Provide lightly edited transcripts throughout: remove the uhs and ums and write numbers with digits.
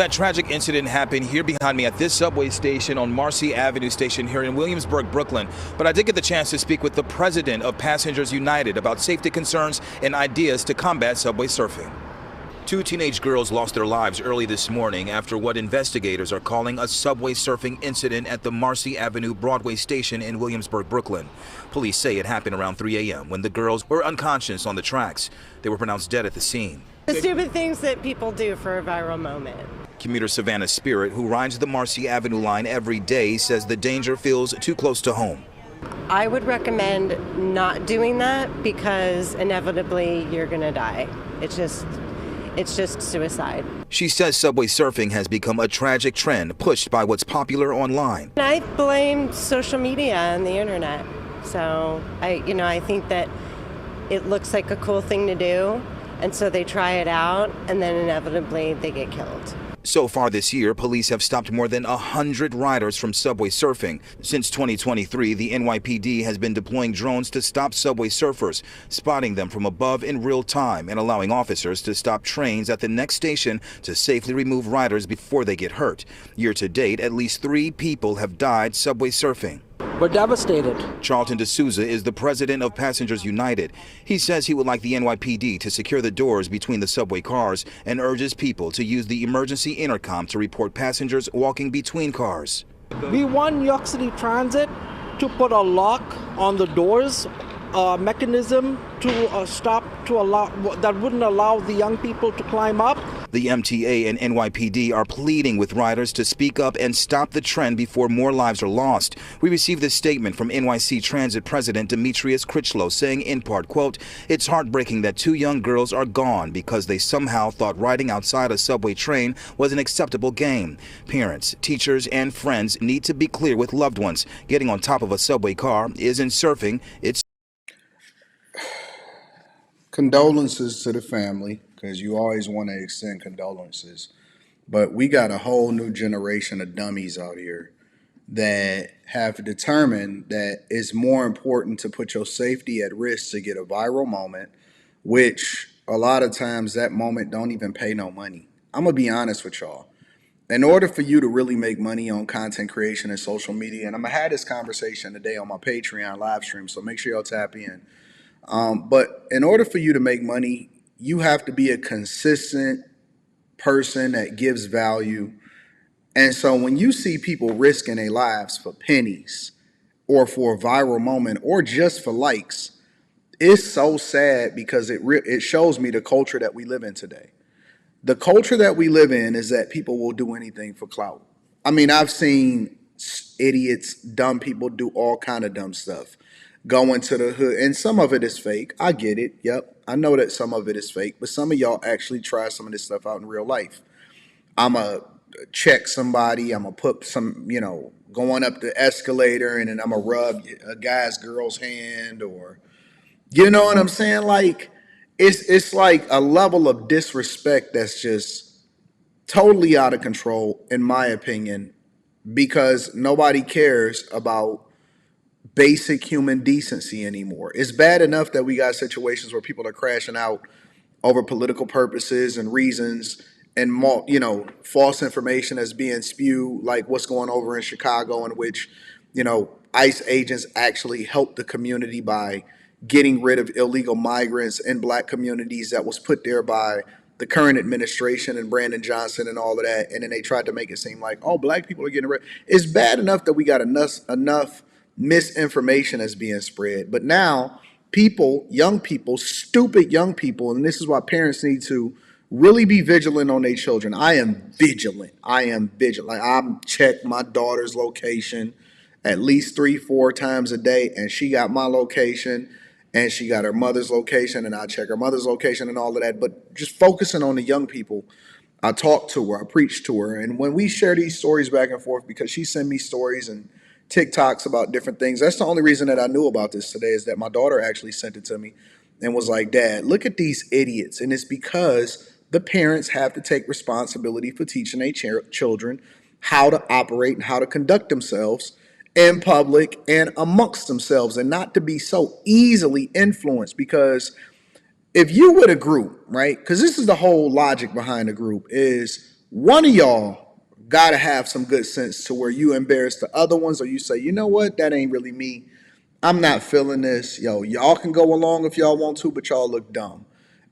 A tragic incident happened here behind me at this subway station on Marcy Avenue station here in Williamsburg, Brooklyn. But I did get the chance to speak with the president of Passengers United about safety concerns and ideas to combat subway surfing. Two teenage girls lost their lives early this morning after what investigators are calling a subway surfing incident at the Marcy Avenue Broadway station in Williamsburg, Brooklyn. Police say it happened around 3 a.m. when the girls were unconscious on the tracks. They were pronounced dead at the scene. The stupid things that people do for a viral moment. Commuter Savannah Spirit, who rides the Marcy Avenue line every day, says the danger feels too close to home. I would recommend not doing that because inevitably you're going to die. It's just suicide. She says subway surfing has become a tragic trend pushed by what's popular online. I blame social media and the internet. So I think that it looks like a cool thing to do, and so they try it out, and then inevitably they get killed. So far this year, police have stopped more than 100 riders from subway surfing. Since 2023, the NYPD has been deploying drones to stop subway surfers, spotting them from above in real time and allowing officers to stop trains at the next station to safely remove riders before they get hurt. Year to date, at least 3 people have died subway surfing. We're devastated. Charlton D'Souza is the president of Passengers United. He says he would like the NYPD to secure the doors between the subway cars and urges people to use the emergency intercom to report passengers walking between cars. We want New York City Transit to put a lock on the doors, a mechanism to stop to allow that wouldn't allow the young people to climb up. The MTA and NYPD are pleading with riders to speak up and stop the trend before more lives are lost. We received this statement from NYC Transit President Demetrius Critchlow saying in part, quote, "It's heartbreaking that 2 young girls are gone because they somehow thought riding outside a subway train was an acceptable game. Parents, teachers, and friends need to be clear with loved ones. Getting on top of a subway car isn't surfing, it's..." Condolences to the family, because you always want to extend condolences. But we got a whole new generation of dummies out here that have determined that it's more important to put your safety at risk to get a viral moment, which a lot of times that moment don't even pay no money. I'm going to be honest with y'all. In order for you to really make money on content creation and social media, and I'm going to have this conversation today on my Patreon live stream, so make sure y'all tap in. But in order for you to make money, you have to be a consistent person that gives value. And so when you see people risking their lives for pennies or for a viral moment or just for likes, it's so sad because it shows me the culture that we live in today. The culture that we live in is that people will do anything for clout. I mean, I've seen idiots, dumb people do all kind of dumb stuff. Go into the hood, and some of it is fake. I get it. Yep, I know that some of it is fake, but some of y'all actually try some of this stuff out in real life. I'm going to check somebody. I'm going to put some, going up the escalator, and then I'm going to rub a guy's girl's hand, or, you know what I'm saying? Like, it's like a level of disrespect that's just totally out of control, in my opinion, because nobody cares about basic human decency anymore. It's bad enough that we got situations where people are crashing out over political purposes and reasons, and false information that's being spewed, like what's going over in Chicago, in which ICE agents actually helped the community by getting rid of illegal migrants in black communities that was put there by the current administration and Brandon Johnson and all of that, and then they tried to make it seem like, oh, black people are getting rid. It's bad enough that we got enough misinformation is being spread. But now people, young people, stupid young people, and this is why parents need to really be vigilant on their children. I am vigilant. Like, I check my daughter's location at least 3-4 times a day, and she got my location, and she got her mother's location, and I check her mother's location and all of that. But just focusing on the young people, I talk to her, I preach to her, and when we share these stories back and forth, because she sent me stories and TikToks about different things. That's the only reason that I knew about this today, is that my daughter actually sent it to me and was like, "Dad, look at these idiots." And it's because the parents have to take responsibility for teaching their children how to operate and how to conduct themselves in public and amongst themselves, and not to be so easily influenced. Because if you with a group, right, because this is the whole logic behind a group, is One of y'all gotta have some good sense to where you embarrass the other ones, or you say, you know what, that ain't really me. I'm not feeling this. Yo, y'all can go along if y'all want to, but y'all look dumb.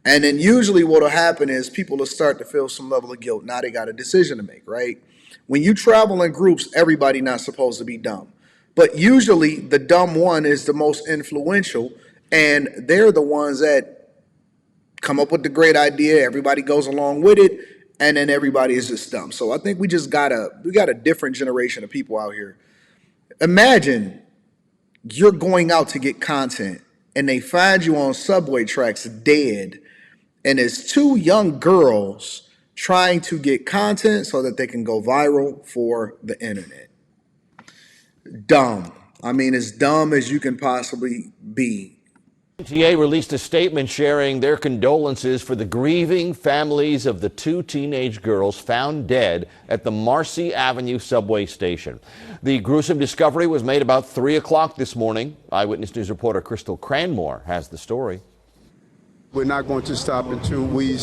And then usually what'll happen is people will start to feel some level of guilt. Now they got a decision to make, right? When you travel in groups, everybody not supposed to be dumb. But usually the dumb one is the most influential, and they're the ones that come up with the great idea. Everybody goes along with it, and then everybody is just dumb. So I think we got a different generation of people out here. Imagine you're going out to get content and they find you on subway tracks dead, and it's two young girls trying to get content so that they can go viral for the internet. Dumb. I mean, as dumb as you can possibly be. PTA released a statement sharing their condolences for the grieving families of the two teenage girls found dead at the Marcy Avenue subway station. The gruesome discovery was made about 3 o'clock this morning. Eyewitness News reporter Crystal Cranmore has the story. We're not going to stop until we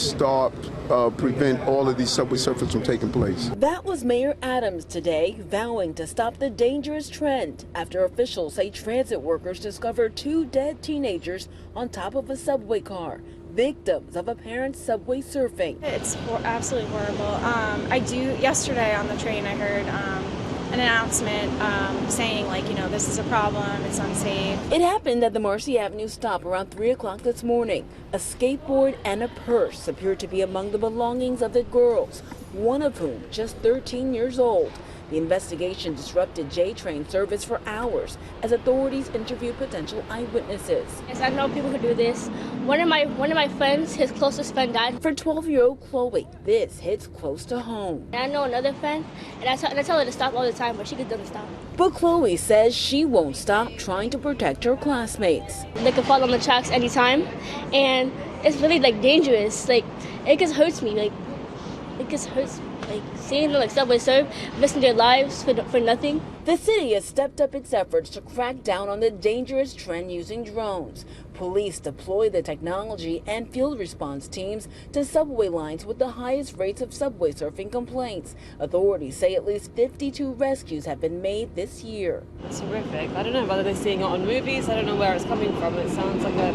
prevent all of these subway surfers from taking place. That was Mayor Adams today, vowing to stop the dangerous trend after officials say transit workers discovered two dead teenagers on top of a subway car, victims of apparent subway surfing. It's absolutely horrible. Yesterday on the train, I heard an announcement saying, this is a problem, it's unsafe. It happened at the Marcy Avenue stop around 3 o'clock this morning. A skateboard and a purse appeared to be among the belongings of the girls, one of whom just 13 years old. The investigation disrupted J-Train service for hours as authorities interviewed potential eyewitnesses. Yes, I know people who do this. One of my friends, his closest friend died. For 12-year-old Chloe, this hits close to home. And I know another friend, and I tell her to stop all the time, but she doesn't stop. But Chloe says she won't stop trying to protect her classmates. They can fall on the tracks anytime, and it's really dangerous. It just hurts me. It just hurts me. Seeing them subway surf, risking their lives for nothing. The city has stepped up its efforts to crack down on the dangerous trend using drones. Police deploy the technology and field response teams to subway lines with the highest rates of subway surfing complaints. Authorities say at least 52 rescues have been made this year. It's horrific. I don't know whether they're seeing it on movies. I don't know where it's coming from. It sounds like an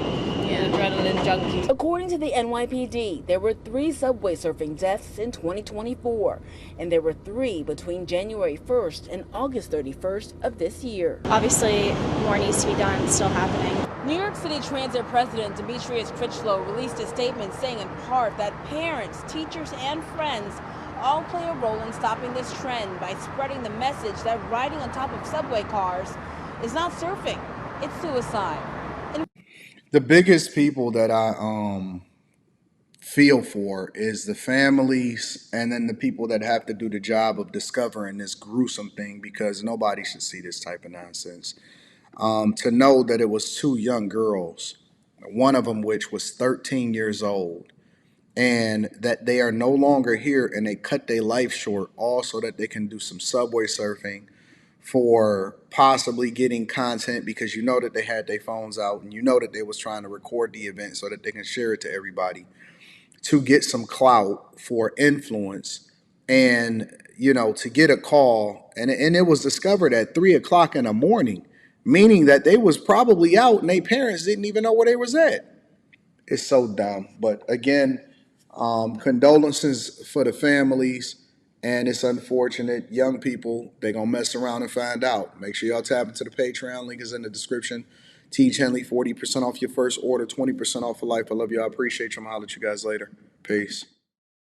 adrenaline junkie. According to the NYPD, there were 3 subway surfing deaths in 2024, and there were 3 between January 1st and August 31st of this year. Obviously, more needs to be done. It's still happening. New York City Transit President Demetrius Critchlow released a statement saying in part that parents, teachers, and friends all play a role in stopping this trend by spreading the message that riding on top of subway cars is not surfing, it's suicide. The biggest people that I feel for is the families, and then the people that have to do the job of discovering this gruesome thing, because nobody should see this type of nonsense. To know that it was 2 young girls, one of them which was 13 years old, and that they are no longer here, and they cut their life short all so that they can do some subway surfing for possibly getting content, because you know that they had their phones out and you know that they was trying to record the event so that they can share it to everybody to get some clout for influence, and to get a call, and it was discovered at 3 o'clock in the morning, meaning that they was probably out and their parents didn't even know where they was at. It's so dumb. But again, condolences for the families, and it's unfortunate. Young people, they're going to mess around and find out. Make sure y'all tap into the Patreon. Link is in the description. Teach Henley, 40% off your first order, 20% off for life. I love you. I appreciate you. I'm going to holler at you guys later. Peace.